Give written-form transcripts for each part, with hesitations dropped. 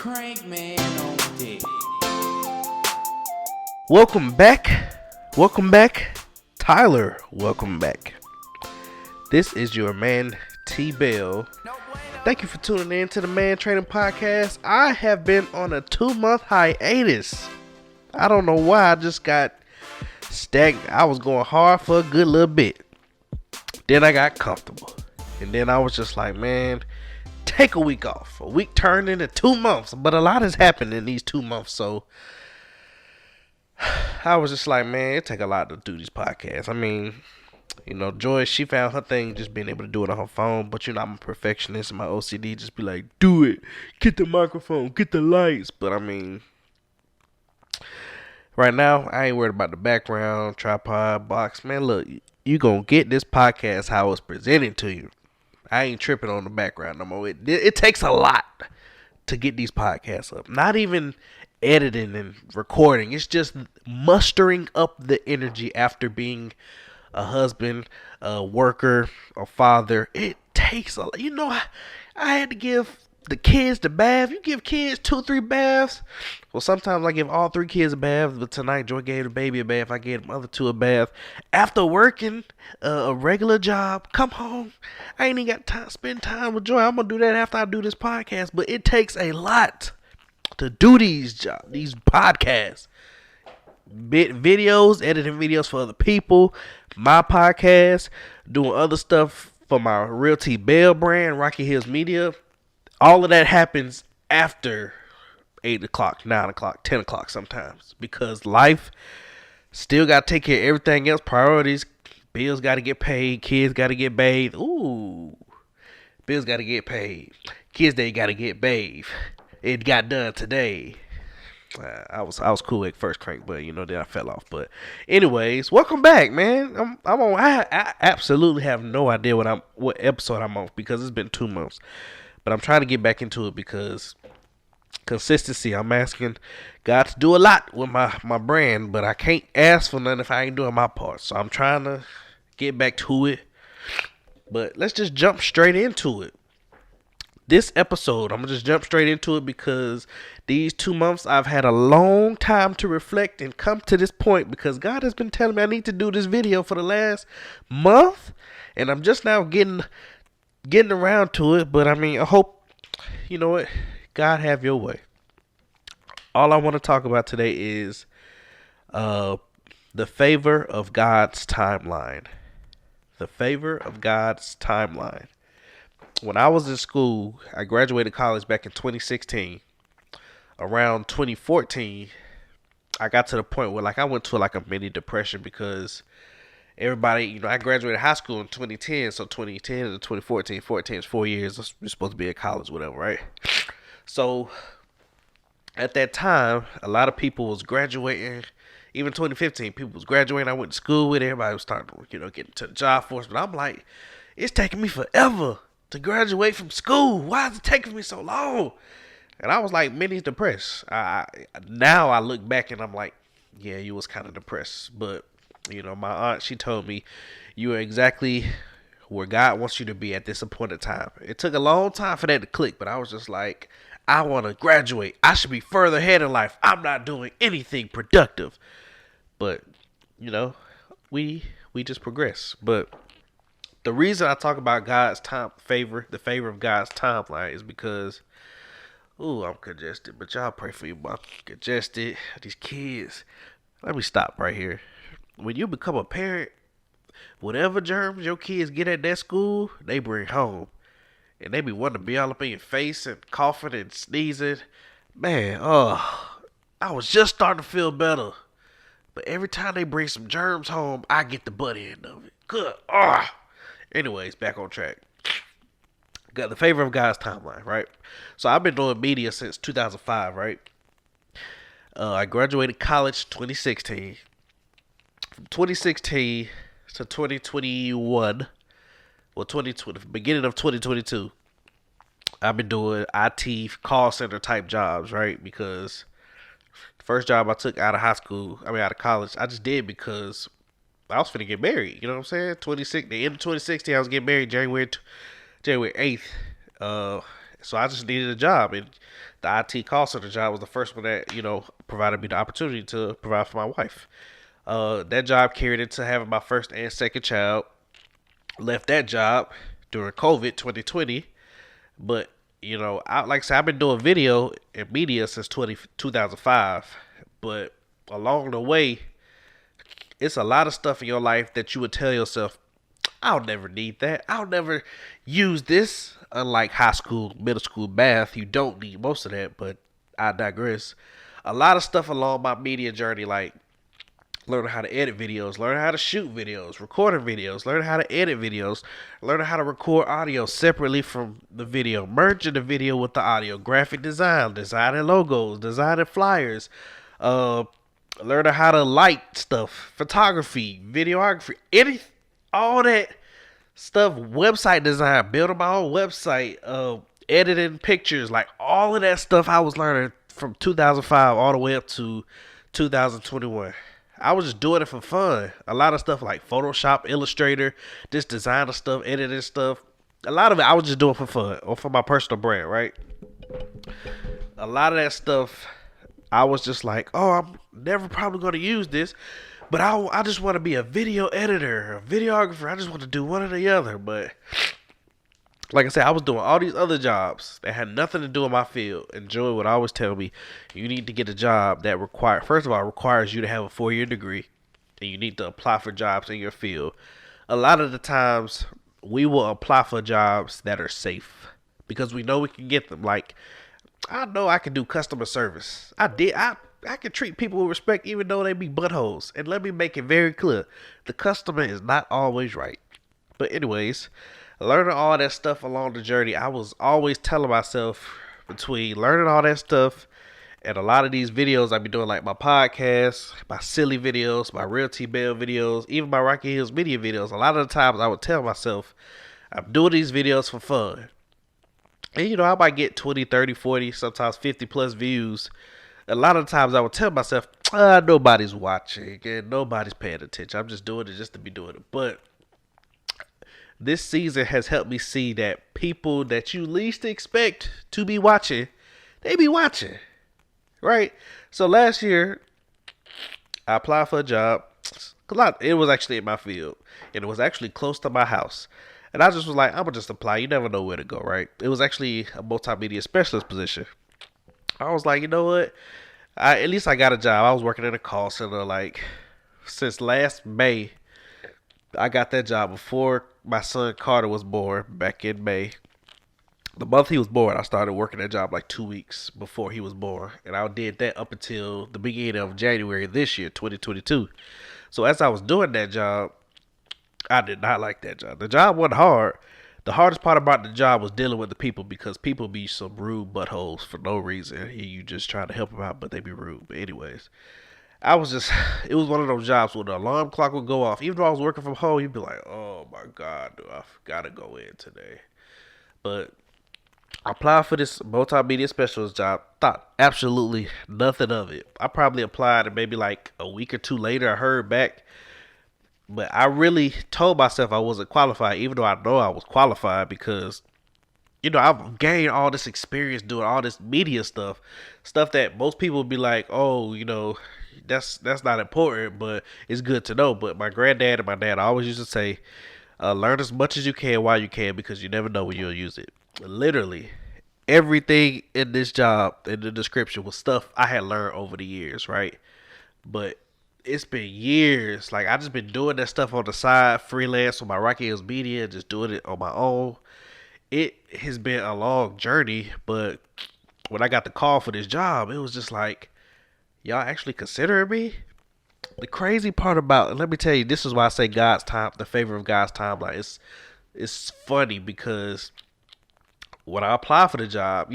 Crank man on dick. Welcome back, Tyler. Welcome back. This is your man T Bell. Thank you for tuning in to the Man Training Podcast. I have been on a 2-month hiatus. I don't know why. I just got stagnant. I was going hard for a good little bit. Then I got comfortable. And then I was just like, man, take a week off. A week turned into 2 months. But a lot has happened in these 2 months. So I was just like, man, it take a lot to do these podcasts. I mean, Joy, she found her thing just being able to do it on her phone. But I'm a perfectionist and my OCD just be like, do it. Get the microphone. Get the lights. But I mean, right now, I ain't worried about the background, tripod, box. Man, look, you gonna get this podcast how it's presented to you. I ain't tripping on the background no more. It takes a lot to get these podcasts up. Not even editing and recording. It's just mustering up the energy after being a husband, a worker, a father. It takes a lot. I had to give the kids the bath. You give kids 2-3 baths. Well, sometimes I give all 3 kids a bath, but tonight Joy gave the baby a bath. I gave the other 2 a bath. After working a regular job, come home. I ain't even got time to spend time with Joy. I'm gonna do that after I do this podcast. But it takes a lot to do these podcasts. Videos, editing videos for other people, my podcast, doing other stuff for my Real T Bell brand, Rocky Hills Media. All of that happens after 8 o'clock, 9 o'clock, 10 o'clock sometimes. Because life still got to take care of everything else. Priorities. Bills got to get paid. Kids got to get bathed. Ooh. Bills got to get paid. Kids, they got to get bathed. It got done today. I was cool at first, Crank, but then I fell off. But anyways, welcome back, man. I'm on. I absolutely have no idea what episode I'm on because it's been 2 months. But I'm trying to get back into it because consistency. I'm asking God to do a lot with my brand, but I can't ask for nothing if I ain't doing my part. So I'm trying to get back to it. But let's just jump straight into it. This episode, I'm going to just jump straight into it because these 2 months I've had a long time to reflect and come to this point because God has been telling me I need to do this video for the last month. And I'm just now getting around to it. But I mean, I hope, God have your way. All I want to talk about today is the favor of God's timeline. The favor of God's timeline. When I was in school, I graduated college back in 2016. Around 2014, I got to the point where I went to a mini depression because everybody, I graduated high school in 2010, so 2010 to 2014, 14 is 4 years. You're supposed to be in college, whatever, right? So at that time, a lot of people was graduating. Even 2015, people was graduating. I went to school with everybody was starting to, get into the job force. But I'm like, it's taking me forever to graduate from school. Why is it taking me so long? And I was mini depressed. Now I look back and I'm like, yeah, you was kind of depressed. But, my aunt, she told me you are exactly where God wants you to be at this appointed time. It took a long time for that to click, but I was just like, I want to graduate. I should be further ahead in life. I'm not doing anything productive. But, we just progress. But the reason I talk about God's the favor of God's timeline is because, I'm congested. But y'all pray for you, I'm congested. These kids. Let me stop right here. When you become a parent, whatever germs your kids get at that school, they bring home. And they be wanting to be all up in your face and coughing and sneezing. Man, I was just starting to feel better. But every time they bring some germs home, I get the butt end of it. Good. Anyways, back on track. Got the favor of God's timeline, right? So I've been doing media since 2005, right? I graduated college 2016. From 2016 to 2021, beginning of 2022, I've been doing IT call center type jobs, right? Because the first job I took out of college, I just did because I was finna get married. You know what I'm saying? The end of 2016, I was getting married January 8th. So I just needed a job, and the IT call center job was the first one that provided me the opportunity to provide for my wife. That job carried into having my first and second child. Left that job during COVID 2020, but like I said, I've been doing video and media since 2005. But along the way, it's a lot of stuff in your life that you would tell yourself, I'll never need that. I'll never use this. Unlike high school, middle school math, you don't need most of that, but I digress. A lot of stuff along my media journey, like learning how to edit videos, learning how to shoot videos, recording videos, learning how to edit videos, learning how to record audio separately from the video, merging the video with the audio, graphic design, designing logos, designing flyers, learning how to light stuff, photography, videography, all that stuff, website design, building my own website, editing pictures, like all of that stuff I was learning from 2005 all the way up to 2021. I was just doing it for fun. A lot of stuff like Photoshop, Illustrator, just designer stuff, editing stuff. A lot of it I was just doing for fun or for my personal brand, right? A lot of that stuff I was just like, oh, I'm never probably going to use this, but I just want to be a video editor, a videographer. I just want to do one or the other. But like I said, I was doing all these other jobs that had nothing to do with my field. And Joey would always tell me, you need to get a job that requires you to have a 4-year degree, and you need to apply for jobs in your field. A lot of the times, we will apply for jobs that are safe because we know we can get them. Like, I know I can do customer service. I can treat people with respect even though they be buttholes. And let me make it very clear, the customer is not always right. But anyways, learning all that stuff along the journey, I was always telling myself, between learning all that stuff and a lot of these videos I be doing, like my podcast, my silly videos, my Real T Bell videos, even my Rocky Hills media videos, a lot of the times I would tell myself, I'm doing these videos for fun. And I might get 20, 30, 40, sometimes 50 plus views. A lot of times I would tell myself, nobody's watching and nobody's paying attention. I'm just doing it just to be doing it. But this season has helped me see that people that you least expect to be watching, they be watching, right? So last year, I applied for a job. It was actually in my field, and it was actually close to my house. And I just was like, I'm going to just apply. You never know where to go, right? It was actually a multimedia specialist position. I was like, you know what? At least I got a job. I was working in a call center since last May. I got that job before my son Carter was born back in May. The month he was born, I started working that job like 2 weeks before he was born. And I did that up until the beginning of January this year, 2022. So as I was doing that job, I did not like that job. The job wasn't hard. The hardest part about the job was dealing with the people, because people be some rude buttholes for no reason. You just try to help them out, but they be rude. But anyways, it was one of those jobs where the alarm clock would go off. Even though I was working from home, you'd be like, oh my God, I gotta go in today. But I applied for this multimedia specialist job, thought absolutely nothing of it. I probably applied, and maybe like a week or two later, I heard back. But I really told myself I wasn't qualified, even though I know I was qualified, because, I've gained all this experience doing all this media stuff that most people would be like, oh, that's not important, but it's good to know. But my granddad and my dad always used to say, learn as much as you can while you can, because you never know when you'll use it. Literally, everything in this job, in the description, was stuff I had learned over the years, right? But it's been years. Like, I just been doing that stuff on the side, freelance with my Rocky Hills Media, just doing it on my own. It has been a long journey, but when I got the call for this job, it was just like, y'all actually considering me? The crazy part about it, let me tell you, this is why I say God's time, the favor of God's timeline. It's funny because when I applied for the job,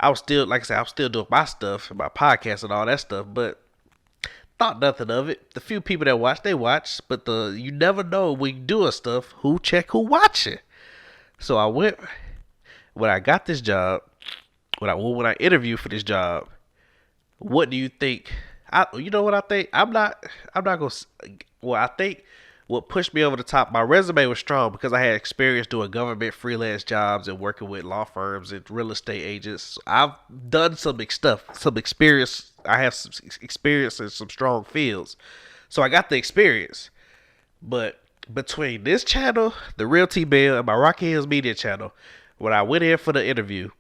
I was still, like I said, I was still doing my stuff, my podcast and all that stuff, but thought nothing of it. The few people that watch, they watch, but you never know when you doing stuff who watching. So I went, when I got this job, when I interviewed for this job, what do you think? You know what I think? I'm not gonna. Well, I think what pushed me over the top, my resume was strong because I had experience doing government freelance jobs and working with law firms and real estate agents. I've done some stuff, some experience. I have some experience in some strong fields. So I got the experience. But between this channel, the Real T Bell, and my Rocky Hills Media channel, when I went in for the interview,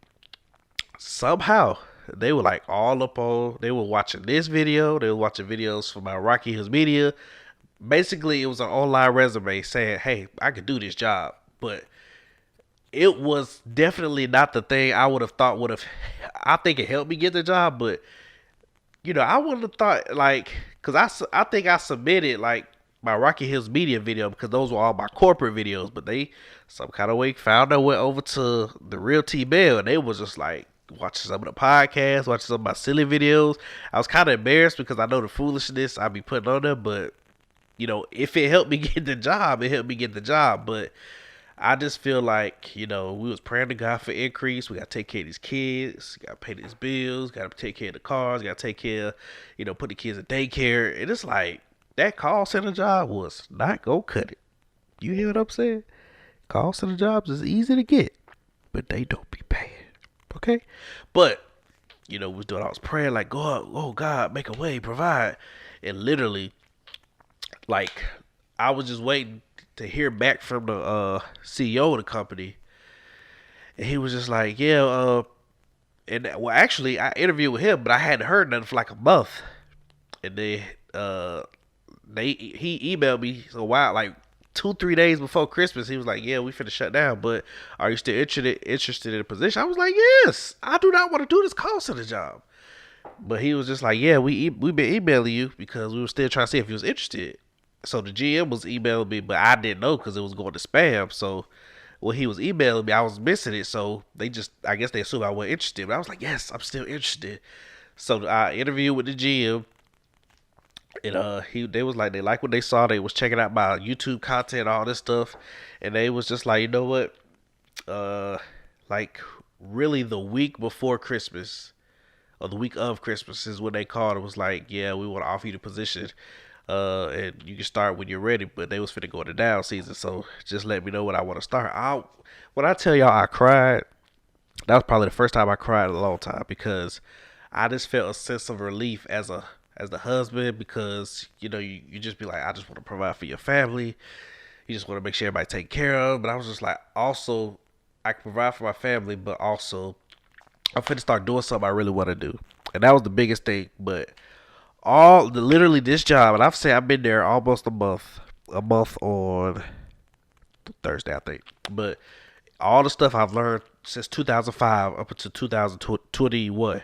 somehow they were like all up on, they were watching this video, they were watching videos from my Rocky Hills Media. Basically, it was an online resume saying, hey, I could do this job. But it was definitely not the thing I would have thought would have, I think it helped me get the job, but I wouldn't have thought like, cause I think I submitted like my Rocky Hills Media video because those were all my corporate videos, but they some kind of way found their way over to the Real T Bell, and they was just like watching some of the podcasts, watching some of my silly videos. I was kind of embarrassed because I know the foolishness I be putting on there, but if it helped me get the job, it helped me get the job. But I just feel like, we was praying to God for increase. We got to take care of these kids. Got to pay these bills. Got to take care of the cars. Got to take care, put the kids in daycare. And it's like, that call center job was not going to cut it. You hear what I'm saying? Call center jobs is easy to get, but they don't be paying. Okay? But, we was doing, I was praying like, God, oh God, make a way, provide. And literally, like, I was just waiting to hear back from the CEO of the company, and he was just like, yeah, and well, actually, I interviewed with him, but I hadn't heard nothing for like a month, and then he emailed me a while, like 2-3 days before Christmas. He was like, yeah, we finna shut down, but are you still interested in the position? I was like, yes, I do not want to do this call center job. But he was just like, yeah, we been emailing you because we were still trying to see if you was interested. So the GM was emailing me, but I didn't know because it was going to spam. So when he was emailing me, I was missing it. So I guess they assumed I wasn't interested. But I was like, yes, I'm still interested. So I interviewed with the GM, and they was like, they liked what they saw. They was checking out my YouTube content, all this stuff, and they was just like, you know what, like really the week before Christmas or the week of Christmas is when they called. It was like, yeah, we want to offer you the position. And you can start when you're ready, but they was finna go into down season, so just let me know when I want to start. When I tell y'all I cried, that was probably the first time I cried in a long time because I just felt a sense of relief as the husband because you just be like, I just want to provide for your family, you just want to make sure everybody take care of. But I was just like, also I can provide for my family, but also I'm finna start doing something I really want to do, and that was the biggest thing. But literally this job, and I've been there almost a month on Thursday, I think. But all the stuff I've learned since 2005 up until 2021,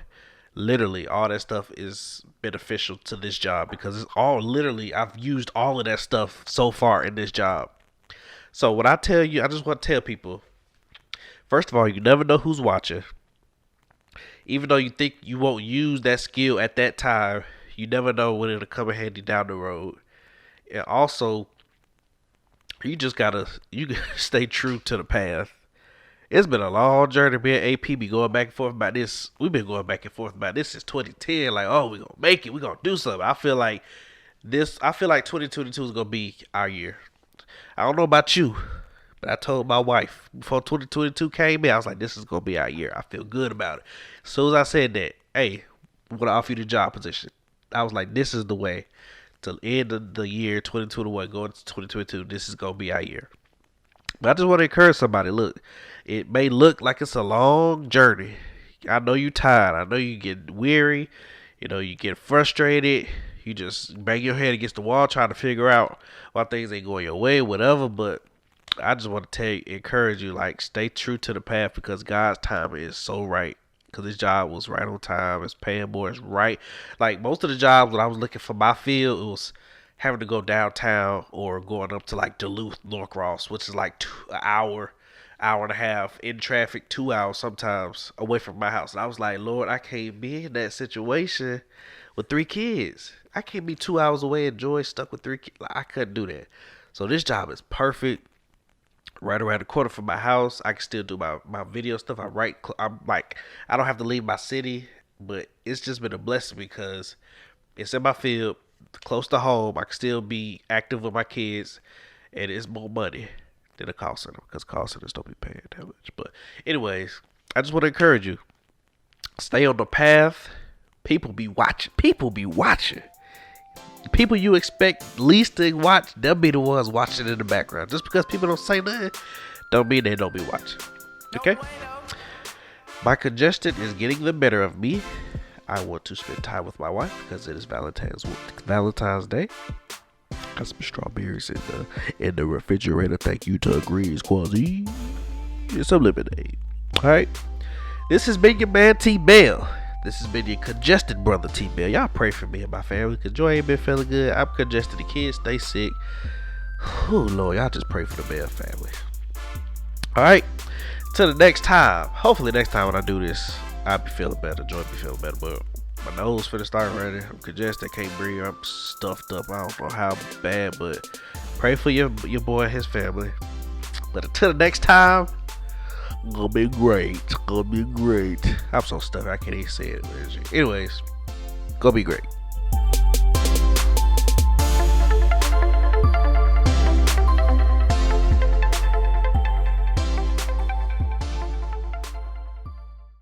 literally all that stuff is beneficial to this job because it's all literally, I've used all of that stuff so far in this job. So when I tell you, I just want to tell people, first of all, you never know who's watching. Even though you think you won't use that skill at that time, you never know when it'll come in handy down the road. And also, you gotta stay true to the path. It's been a long journey. Me and AP be going back and forth about this. We've been going back and forth about this since 2010. Like, oh, we gonna make it. We gonna do something. I feel like 2022 is gonna be our year. I don't know about you, but I told my wife before 2022 came in, I was like, this is gonna be our year. I feel good about it. As soon as I said that, hey, I'm gonna offer you the job position, I was like, this is the way to end of the year 2021, going into 2022. This is going to be our year. But I just want to encourage somebody. Look, it may look like it's a long journey. I know you're tired. I know you get weary. You get frustrated. You just bang your head against the wall trying to figure out why things ain't going your way, whatever. But I just want to encourage you, like, stay true to the path because God's timing is so right. Because his job was right on time. It's paying more. It's right. Like, most of the jobs when I was looking for my field, it was having to go downtown or going up to, like, Duluth, Norcross, which is like an hour and a half in traffic, 2 hours sometimes away from my house. And I was like, Lord, I can't be in that situation with 3 kids. I can't be 2 hours away and Joy stuck with 3 kids. Like, I couldn't do that. So this job is perfect. Right around the corner from my house. I can still do my video stuff. I'm like, I don't have to leave my city, but it's just been a blessing because it's in my field. close to home. I can still be active with my kids, and it's more money than a call center because call centers don't be paying that much. But anyways, I just want to encourage you. Stay on the path. People be watching. People be watching. People you expect least to watch, they'll be the ones watching in the background. Just because people don't say nothing, don't mean they don't be watching. Okay? My congestion is getting the better of me. I want to spend time with my wife because it is Valentine's Day. Got some strawberries in the refrigerator. Thank you to Greens Quasi. It's some lemonade. Alright. This has been your man T Bell. This has been your congested brother T Bell. Y'all pray for me and my family because Joy ain't been feeling good. I'm congested. The kids stay sick. Oh Lord, y'all just pray for the Bell family. Alright. Till the next time. Hopefully next time when I do this, I'll be feeling better. Joy be feeling better. But my nose finna start running. I'm congested. Can't breathe. I'm stuffed up. I don't know how bad, but pray for your boy and his family. But until the next time, gonna be great. Gonna be great. I'm so stuffed. I can't even say it. Anyways, gonna be great.